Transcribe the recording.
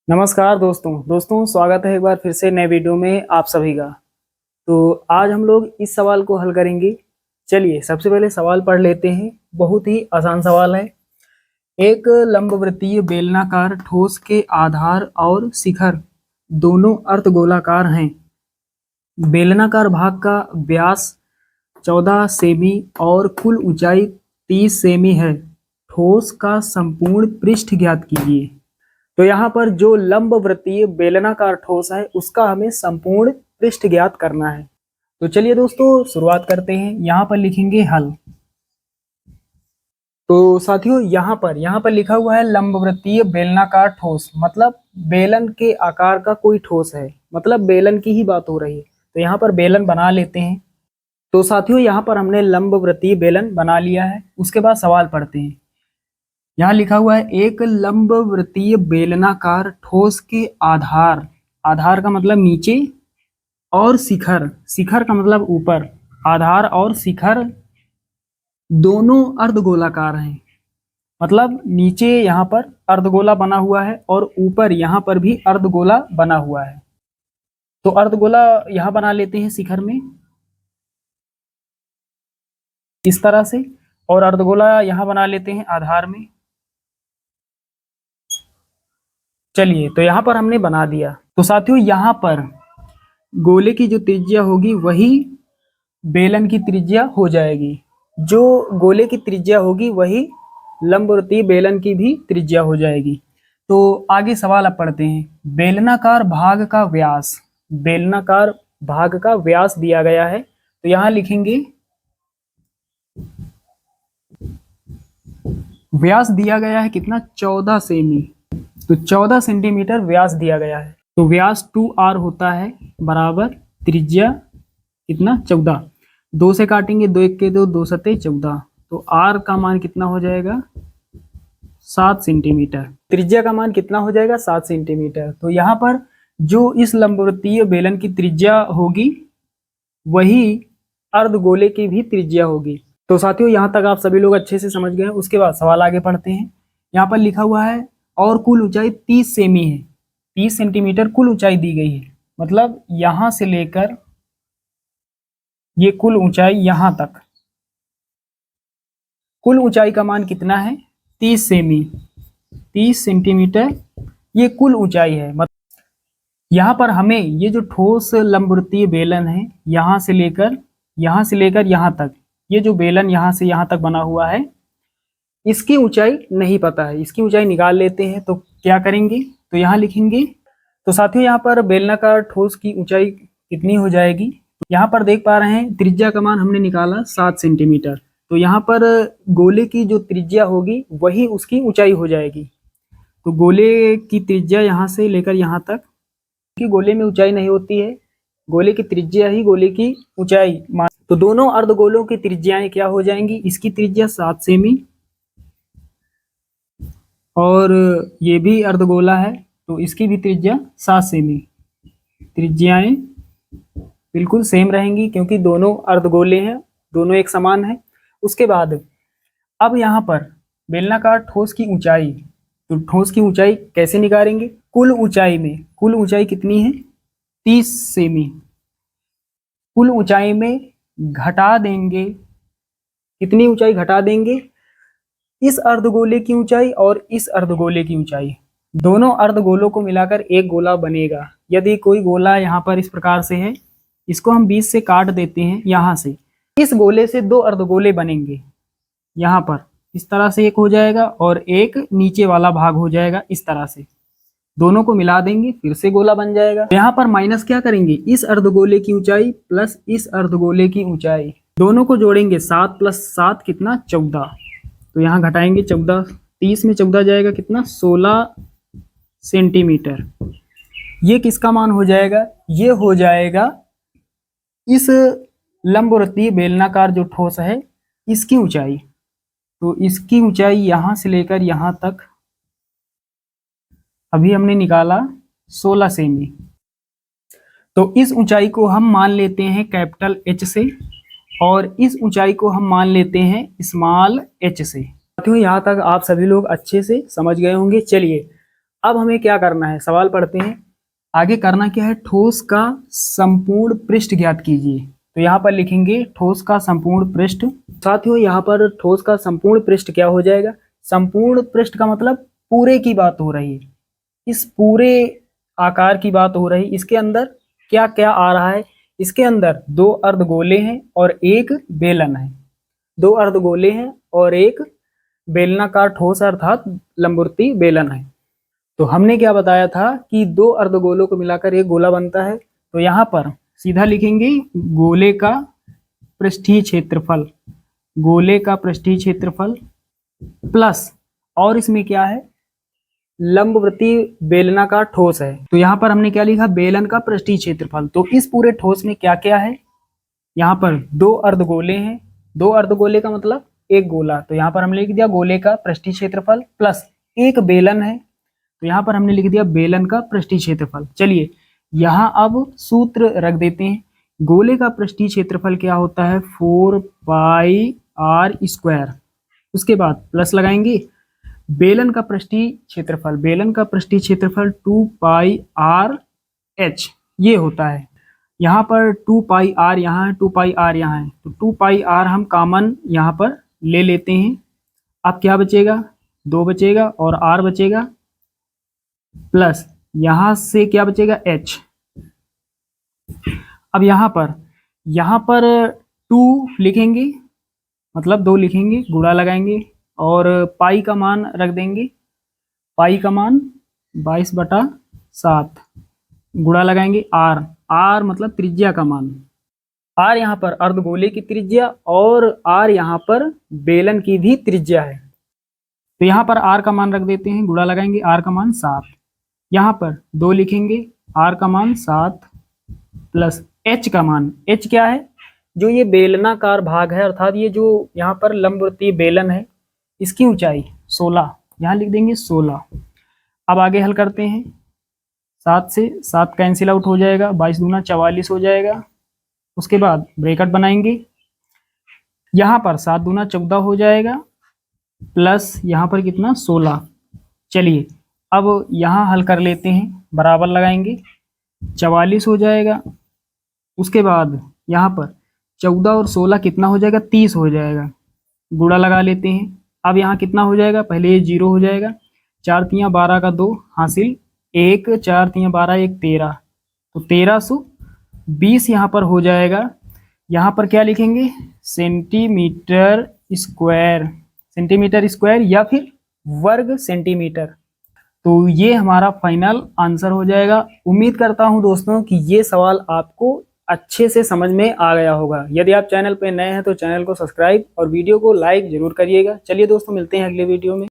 नमस्कार दोस्तों स्वागत है एक बार फिर से नए वीडियो में आप सभी का। तो आज हम लोग इस सवाल को हल करेंगे। चलिए सबसे पहले सवाल पढ़ लेते हैं। बहुत ही आसान सवाल है। एक लंबवृत्तीय बेलनाकार ठोस के आधार और शिखर दोनों अर्धगोलाकार हैं। बेलनाकार भाग का व्यास 14 सेमी और कुल ऊंचाई 30 सेमी है। ठोस का संपूर्ण पृष्ठ ज्ञात कीजिए। तो यहाँ पर जो लंबवृत्तीय बेलनाकार ठोस है उसका हमें संपूर्ण पृष्ठ ज्ञात करना है। तो चलिए दोस्तों शुरुआत करते हैं। यहाँ पर लिखेंगे हल। तो साथियों यहाँ पर लिखा हुआ है लंबवृत्तीय बेलनाकार ठोस, मतलब बेलन के आकार का कोई ठोस है, मतलब बेलन की ही बात हो रही है। तो यहाँ पर बेलन बना लेते हैं। तो साथियों यहाँ पर हमने लंबवृत्तीय बेलन बना लिया है। उसके बाद सवाल पढ़ते हैं। यहाँ लिखा हुआ है एक लंबवृत्तीय बेलनाकार ठोस के आधार, आधार का मतलब नीचे, और शिखर, शिखर का मतलब ऊपर, आधार और शिखर दोनों अर्धगोलाकार हैं। मतलब नीचे यहाँ पर अर्धगोला बना हुआ है और ऊपर यहाँ पर भी अर्धगोला बना हुआ है। तो अर्धगोला यहाँ बना लेते हैं शिखर में इस तरह से, और अर्धगोला यहाँ बना लेते हैं आधार में। चलिए तो यहाँ पर हमने बना दिया। तो साथियों यहाँ पर गोले की जो त्रिज्या होगी वही बेलन की त्रिज्या हो जाएगी। जो गोले की त्रिज्या होगी वही लंबवृत्तीय बेलन की भी त्रिज्या हो जाएगी। तो आगे सवाल अब पढ़ते हैं। बेलनाकार भाग का व्यास, बेलनाकार भाग का व्यास दिया गया है। तो यहाँ लिखेंगे व्यास दिया गया है कितना, 14 सेमी। तो 14 सेंटीमीटर व्यास दिया गया है। तो व्यास 2r होता है बराबर त्रिज्या कितना, 14। 2 से काटेंगे, 2 1 के 2, 2 सते 14। तो r का मान कितना हो जाएगा, 7 सेंटीमीटर। त्रिज्या का मान कितना हो जाएगा, 7 सेंटीमीटर। तो यहाँ पर जो इस लंबवृत्तीय बेलन की त्रिज्या होगी वही अर्धगोले की भी त्रिज्या होगी। तो साथियों यहाँ तक आप सभी लोग अच्छे से समझ गए हैं। उसके बाद सवाल आगे पढ़ते हैं। यहाँ पर लिखा हुआ है और कुल ऊंचाई 30 सेमी है। 30 सेंटीमीटर कुल ऊंचाई दी गई है। मतलब यहां से लेकर ये कुल ऊंचाई यहां तक, कुल ऊंचाई का मान कितना है, 30 सेमी, 30 सेंटीमीटर ये कुल ऊंचाई है। मतलब यहाँ पर हमें ये जो ठोस लंबवृत्तीय बेलन है यहाँ से लेकर यहाँ तक, ये जो बेलन यहाँ से यहाँ तक बना हुआ है इसकी ऊंचाई नहीं पता है। इसकी ऊंचाई निकाल लेते हैं। तो क्या करेंगे, तो यहाँ लिखेंगे। तो साथियों यहाँ पर बेलनाकार ठोस की ऊंचाई कितनी हो जाएगी, यहाँ पर देख पा रहे हैं त्रिज्या का मान हमने निकाला 7 सेंटीमीटर। तो यहाँ पर गोले की जो त्रिज्या होगी वही उसकी ऊंचाई हो जाएगी। तो गोले की त्रिज्या यहाँ से लेकर यहाँ तक, कि गोले में ऊंचाई नहीं होती है, गोले की त्रिज्या ही गोले की ऊंचाई। तो दोनों अर्धगोलों की त्रिज्याएं क्या हो जाएंगी, इसकी त्रिज्या 7 सेमी और ये भी अर्धगोला है तो इसकी भी त्रिज्या 7 सेमी। त्रिज्याएं बिल्कुल सेम रहेंगी क्योंकि दोनों अर्धगोले हैं, दोनों एक समान है। उसके बाद अब यहाँ पर बेलनाकार ठोस की ऊंचाई, तो ठोस की ऊंचाई कैसे निकालेंगे, कुल ऊंचाई में, कुल ऊंचाई कितनी है 30 सेमी, कुल ऊंचाई में घटा देंगे, कितनी ऊंचाई घटा देंगे, इस अर्धगोले की ऊंचाई और इस अर्धगोले की ऊंचाई, दोनों अर्धगोलों को मिलाकर एक गोला बनेगा। यदि कोई गोला यहाँ पर इस प्रकार से है, इसको हम 20 से काट देते हैं यहाँ से, इस गोले से 2 अर्धगोले बनेंगे। यहाँ पर इस तरह से एक हो जाएगा और एक नीचे वाला भाग हो जाएगा इस तरह से, दोनों को मिला देंगे फिर से गोला बन जाएगा। यहाँ पर माइनस क्या करेंगे, इस अर्धगोले की ऊंचाई प्लस इस अर्धगोले की ऊंचाई, दोनों को जोड़ेंगे, 7 + 7 कितना, 14। तो यहाँ घटाएंगे 14, 30 में 14 जाएगा कितना, 16 सेंटीमीटर। ये किसका मान हो जाएगा, ये हो जाएगा इस लंबवृत्तीय बेलनाकार जो ठोस है इसकी ऊंचाई। तो इसकी ऊंचाई यहाँ से लेकर यहाँ तक अभी हमने निकाला 16 सेमी। तो इस ऊंचाई को हम मान लेते हैं कैपिटल H से और इस ऊंचाई को हम मान लेते हैं स्मॉल h से। साथियों यहाँ तक आप सभी लोग अच्छे से समझ गए होंगे। चलिए अब हमें क्या करना है, सवाल पढ़ते हैं। आगे करना क्या है, ठोस का संपूर्ण पृष्ठ ज्ञात कीजिए। तो यहाँ पर लिखेंगे ठोस का संपूर्ण पृष्ठ। साथियों यहाँ पर ठोस का संपूर्ण पृष्ठ क्या हो जाएगा, संपूर्ण पृष्ठ का मतलब पूरे की बात हो रही है, इस पूरे आकार की बात हो रही है। इसके अंदर क्या क्या आ रहा है, इसके अंदर 2 अर्धगोले हैं और एक बेलन है। 2 अर्धगोले हैं और एक बेलनाकार ठोस अर्थात लंबवर्ती बेलन है। तो हमने क्या बताया था कि 2 अर्धगोलों को मिलाकर एक गोला बनता है। तो यहाँ पर सीधा लिखेंगे गोले का पृष्ठीय क्षेत्रफल, गोले का पृष्ठीय क्षेत्रफल प्लस, और इसमें क्या है, लंबवृत्ती बेलनाकार ठोस है। तो यहाँ पर हमने क्या लिखा, बेलन का पृष्ठीय क्षेत्रफल। तो इस पूरे ठोस में क्या क्या है, यहाँ पर 2 अर्धगोले हैं, 2 अर्धगोले का मतलब एक गोला। तो यहाँ पर हमने लिख दिया गोले का पृष्ठीय क्षेत्रफल प्लस एक बेलन है, तो यहाँ पर हमने लिख दिया बेलन का पृष्ठीय क्षेत्रफल। चलिए यहाँ अब सूत्र रख देते हैं। गोले का पृष्ठीय क्षेत्रफल क्या होता है, 4 पाई आर स्क्वायर। उसके बाद प्लस लगाएंगे, बेलन का पृष्ठीय क्षेत्रफल, बेलन का पृष्ठीय क्षेत्रफल 2 पाई आर एच ये होता है। यहाँ पर 2 पाई आर यहाँ है, 2 पाई आर यहाँ है, तो 2 पाई आर हम कॉमन यहाँ पर ले लेते हैं। अब क्या बचेगा, 2 बचेगा और आर बचेगा प्लस यहाँ से क्या बचेगा, एच। अब यहाँ पर 2 लिखेंगे, मतलब 2 लिखेंगे, गुणा लगाएंगे और पाई का मान रख देंगे, पाई का मान 22/7, गुणा लगाएंगे आर, आर मतलब त्रिज्या का मान, आर यहाँ पर अर्धगोले की त्रिज्या और आर यहाँ पर बेलन की भी त्रिज्या है। तो यहाँ पर आर का मान रख देते हैं, गुणा लगाएंगे, आर का मान 7, यहाँ पर 2 लिखेंगे, आर का मान 7 प्लस एच का मान, एच क्या है, जो ये बेलनाकार भाग है अर्थात ये जो यहाँ पर लंबवृत्तीय बेलन है इसकी ऊंचाई 16, यहाँ लिख देंगे 16। अब आगे हल करते हैं, 7 से 7 कैंसिल आउट हो जाएगा, 22 दूना 44 हो जाएगा। उसके बाद ब्रैकेट बनाएंगे, यहाँ पर 7 दूना 14 हो जाएगा प्लस यहाँ पर कितना 16। चलिए अब यहाँ हल कर लेते हैं, बराबर लगाएंगे, 44 हो जाएगा। उसके बाद यहाँ पर 14 और 16 कितना हो जाएगा, 30 हो जाएगा, गुणा लगा लेते हैं। अब यहाँ कितना हो जाएगा, पहले ये 0 हो जाएगा, 4 तियाँ 12 का 2 हासिल 1, 4 तियाँ 12 1 13, तो 1320 यहाँ पर हो जाएगा। यहाँ पर क्या लिखेंगे, सेंटीमीटर स्क्वायर, सेंटीमीटर स्क्वायर या फिर वर्ग सेंटीमीटर। तो ये हमारा फाइनल आंसर हो जाएगा। उम्मीद करता हूँ दोस्तों कि ये सवाल आपको अच्छे से समझ में आ गया होगा। यदि आप चैनल पे नए हैं तो चैनल को सब्सक्राइब और वीडियो को लाइक जरूर करिएगा। चलिए दोस्तों, मिलते हैं अगले वीडियो में।